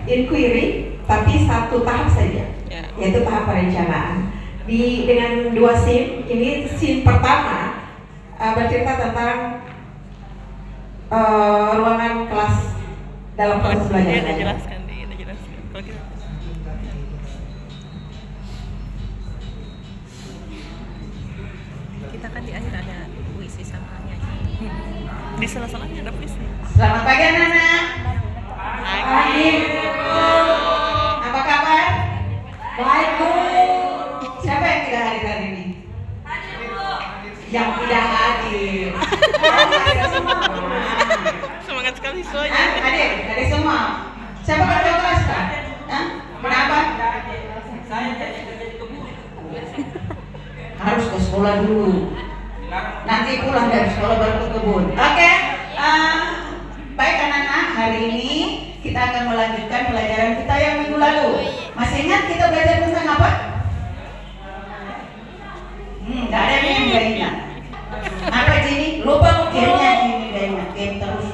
inquiry, tapi satu tahap saja, yaitu tahap perencanaan. Dengan 2 scene, ini scene pertama bercerita tentang ruangan kelas dalam proses belajar. Dia jelaskan. Kita kan di akhir ada puisi sama nyanyi. Di salah-salahnya ada puisi. Selamat pagi anak-anak. Pagi. Apa kabar? Baik Bu. Siapa yang tidak hadir hari ini? Hadir Bu. Yang tidak hadir. Hadir semua. Semangat sekali soalnya. Hadir semua. Siapa kerja kelas kan? Kenapa? Saya harus ke sekolah dulu. Nanti pulang dari sekolah baru ke kebun. Oke. Baik anak-anak, hari ini kita akan melanjutkan pelajaran kita yang minggu lalu. Masih ingat kita belajar tentang apa? Gak ada yang gak ingat. Apa Jini? Lupa gamenya Jini gak ingat. Game terus.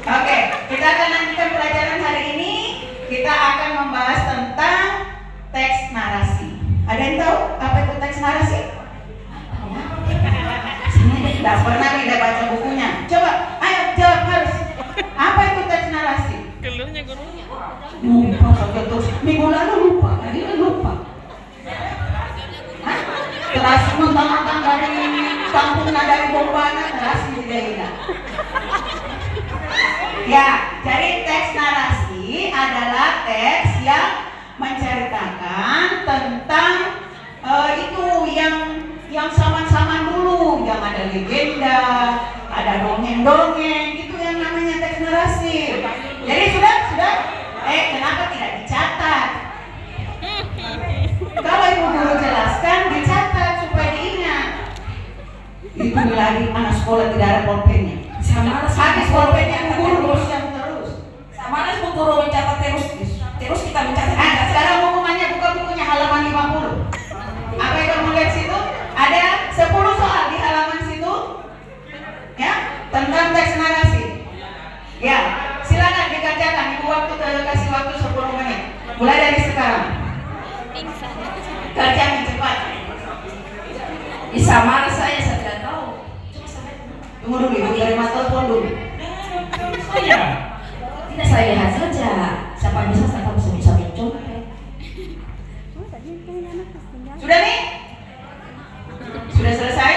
Oke, kita akan lanjutkan pelajaran hari ini. Kita akan membahas tentang teks narasi. Ada yang tahu apa itu teks narasi? Tidak pernah tidak baca bukunya. Coba, ayo jawab harus. Apa itu teks narasi? Keluarnya gurunya. Lupa saja terus. Minggu lalu lupa, tadi lupa. Terus mentang-mentang dari kampungnya dari Bombana, terus tidak ingat. Ya, jadi teks narasi adalah teks yang menceritakan tentang itu yang zaman-zaman dulu, yang ada legenda, ada dongeng-dongeng, itu yang namanya teks narasi. Jadi sudah, kenapa tidak dicatat? Kalau ibu guru jelaskan, dicatat supaya diingat. Itu lagi anak sekolah tidak ada pulpennya. Habis pulpennya ibu guru terus. Sama ada ibu guru mencatat terus kita mencatat. Sekarang hukumannya buka bukunya halaman 50. Apa yang kamu lihat situ? Ada 10 soal di halaman situ, ya, tentang teks narasi. Ya, silakan dikerjakan. Ibu kasih waktu 10 menit. Mulai dari sekarang. Kerjakan cepat. Bisa mana saya tidak tahu. Tunggu dulu, ibu dari mas telepon dulu. Tidak saya lihat saja. Siapa bisa mencoba. Sudah nih? Sudah selesai?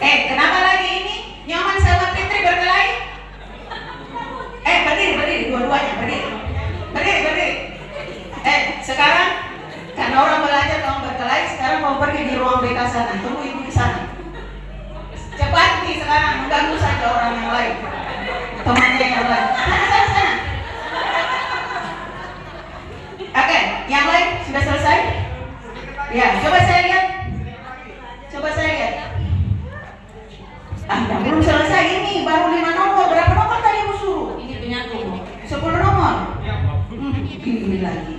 Kenapa lagi ini? Nyoman sama Fitri berkelahi? Berdiri, dua-duanya berdiri. Sekarang karena orang belajar kamu berkelahi, sekarang mau pergi di ruang BK sana. Tunggu ibu di sana. Cepat nih sekarang, mengganggu saja orang yang lain. Temannya yang lain. Sana. Oke, yang lain sudah selesai? Ya, coba saya lihat. Belum selesai ini, baru 5 nomor. Berapa nomor tadi ibu suruh? Ini punyaku. 10 nomor. Ini lagi.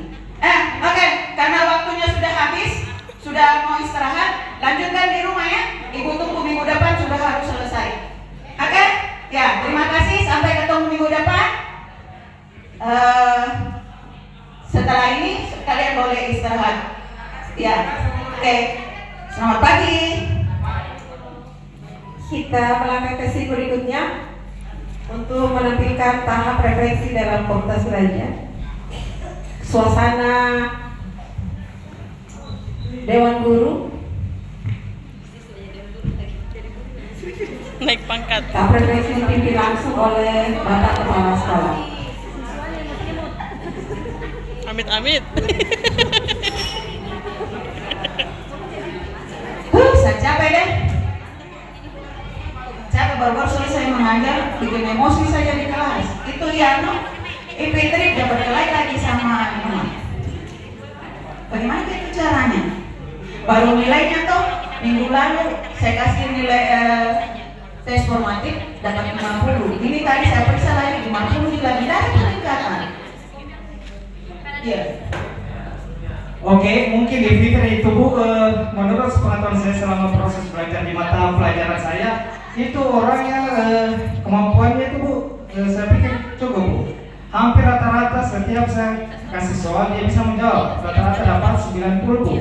Oke, karena waktunya sudah habis, sudah mau istirahat, lanjutkan di rumah ya. Ibu tunggu minggu depan sudah harus selesai. Oke? Ya, terima kasih. Sampai ketemu minggu depan. Setelah ini kalian boleh istirahat. Ya, oke. Selamat pagi. Kita melangkah ke sesi berikutnya untuk menampilkan tahap refleksi dalam komunitas belajar. Suasana Dewan Guru Naik pangkat. tahap refleksi dipimpin langsung oleh Bapak Kepala Sekolah. Amit. Saya capek deh. Capek baru selesai mengajar, bikin emosi saja di kelas. Itu ya, no? Fitri udah berkelahi lagi sama Nyoman. Bagaimana itu caranya? Baru nilainya tuh minggu lalu saya kasih nilai tes formatif dapat 50. Ini tadi saya periksa lagi 50 lagi dari peningkatan. Iya. Oke, mungkin di Fitri itu Bu, menurut pengetahuan saya selama proses belajar di mata pelajaran saya, itu orangnya kemampuannya itu Bu, saya pikir cukup Bu. Hampir rata-rata setiap saya kasih soal dia bisa menjawab. Rata-rata dapat 90 Bu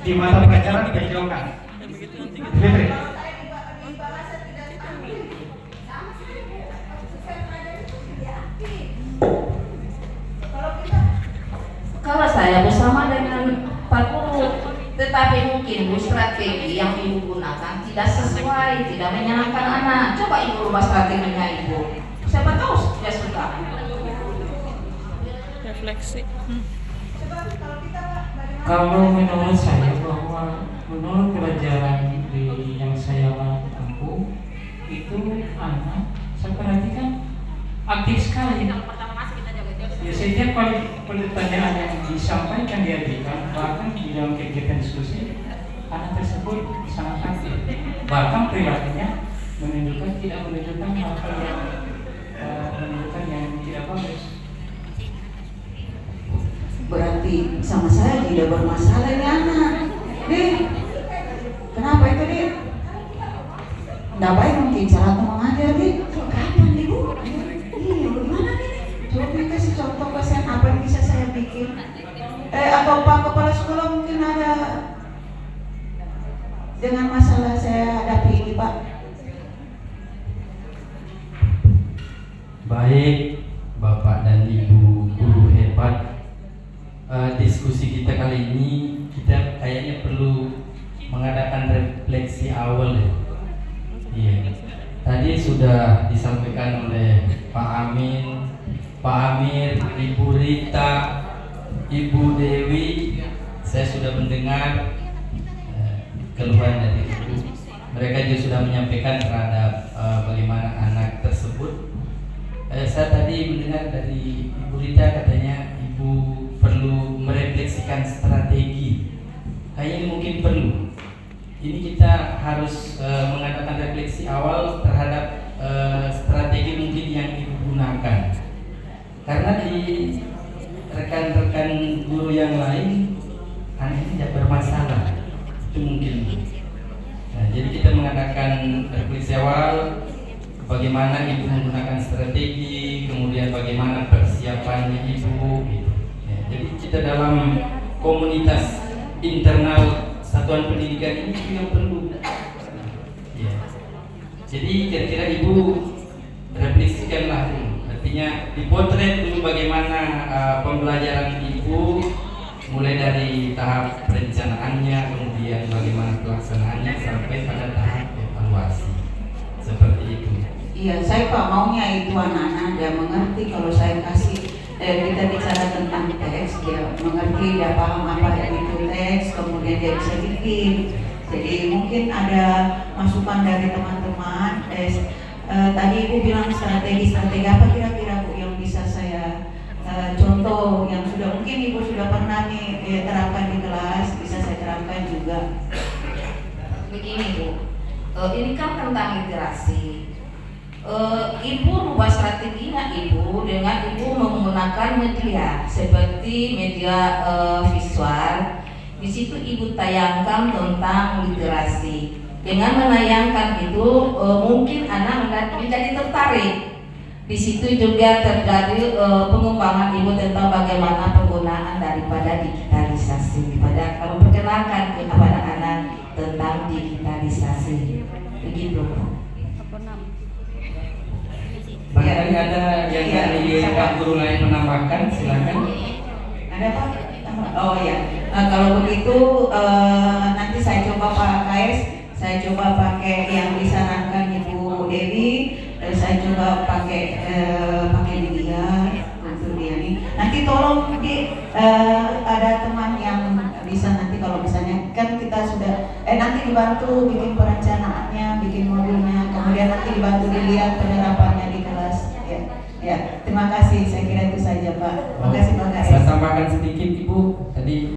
di mata pelajaran PJOK. Fitri. Kalau saya bersama dengan Pak Guru, tetapi mungkin Bu strategi yang Ibu gunakan tidak sesuai, tidak menyenangkan anak. Coba Ibu rubah strateginya Ibu. Siapa tahu dia suka. Refleksi. Kalau menurut saya bahwa menurut pelajaran yang saya tempuh itu anak saya perhatikan aktif sekali. Ya, setiap kali pertanyaan yang disampaikan diajukan, bahkan di dalam kegiatan diskusi, anak tersebut sangat aktif. Bahkan perilakunya tidak menunjukkan hal-hal yang menunjukkan yang tidak bagus. Berarti sama saya tidak bermasalah ini anak. Din, kenapa itu Din? Nggak baik mungkin cara aku mengajar Din. Kapan Ibu? Iya, gimana Din? Coba kasih contoh pasien apa yang bisa saya bikin. Atau Pak Kepala Sekolah mungkin ada dengan masalah saya hadapi ini Pak. Baik Bapak dan Ibu guru hebat. Diskusi kita kali ini kita kayaknya perlu mengadakan refleksi awal ya. Iya. Tadi sudah disampaikan oleh Pak Amin, Pak Amir, Ibu Rita, Ibu Dewi. Saya sudah mendengar keluhan dari Ibu. Mereka juga sudah menyampaikan terhadap bagaimana anak tersebut. Saya tadi mendengar dari Ibu Rita katanya Ibu perlu merefleksikan strategi. Kayaknya mungkin perlu. Ini kita harus mengadakan refleksi awal terhadap strategi mungkin yang Ibu gunakan. Karena di rekan-rekan guru yang lain anak ini tidak bermasalah. Itu mungkin. Nah, jadi kita mengadakan refleksi awal. Bagaimana Ibu menggunakan strategi, kemudian bagaimana persiapannya Ibu gitu. Ya, jadi kita dalam komunitas internal satuan pendidikan ini juga perlu. Ya. Jadi kira-kira Ibu refleksikanlah dulu. Artinya dipotret dulu bagaimana pembelajaran Ibu mulai dari tahap perencanaannya, kemudian bagaimana pelaksanaannya sampai pada tahap evaluasi. Seperti itu. Iya, saya Pak maunya itu anak-anak dia mengerti kalau saya kasih kita bicara tentang teks, dia mengerti, dia paham apa itu teks, kemudian dia bisa bikin. Jadi mungkin ada masukan dari teman-teman. Tadi Ibu bilang strategi apa kira-kira Bu yang bisa saya contoh yang sudah mungkin Ibu sudah pernah nih terapkan di kelas, bisa saya terapkan juga. Begini Bu, ini kan tentang literasi. Ibu rubah strateginya Ibu dengan Ibu menggunakan media seperti media visual. Di situ Ibu tayangkan tentang literasi. Dengan menayangkan itu mungkin anak menjadi tertarik. Di situ juga terjadi pengembangan Ibu tentang bagaimana penggunaan daripada digitalisasi. Pada memperkenalkan kepada anak tentang digitalisasi. Begitu. Barangkali ada yang dari Pak Guru lain menambahkan, silakan. Ada Pak? Oh ya, kalau begitu nanti saya coba Pak KS, saya coba pakai yang disarankan Ibu Dewi, saya coba pakai media untuk dia nih. Nanti tolong ada teman yang bisa nanti kalau misalnya kan kita sudah nanti dibantu bikin perencanaannya, bikin modulnya, kemudian nanti dibantu dilihat penerapannya di kelas. Ya, terima kasih. Saya kira itu saja Pak. Terima kasih Pak KS. Saya tambahkan sedikit Ibu tadi.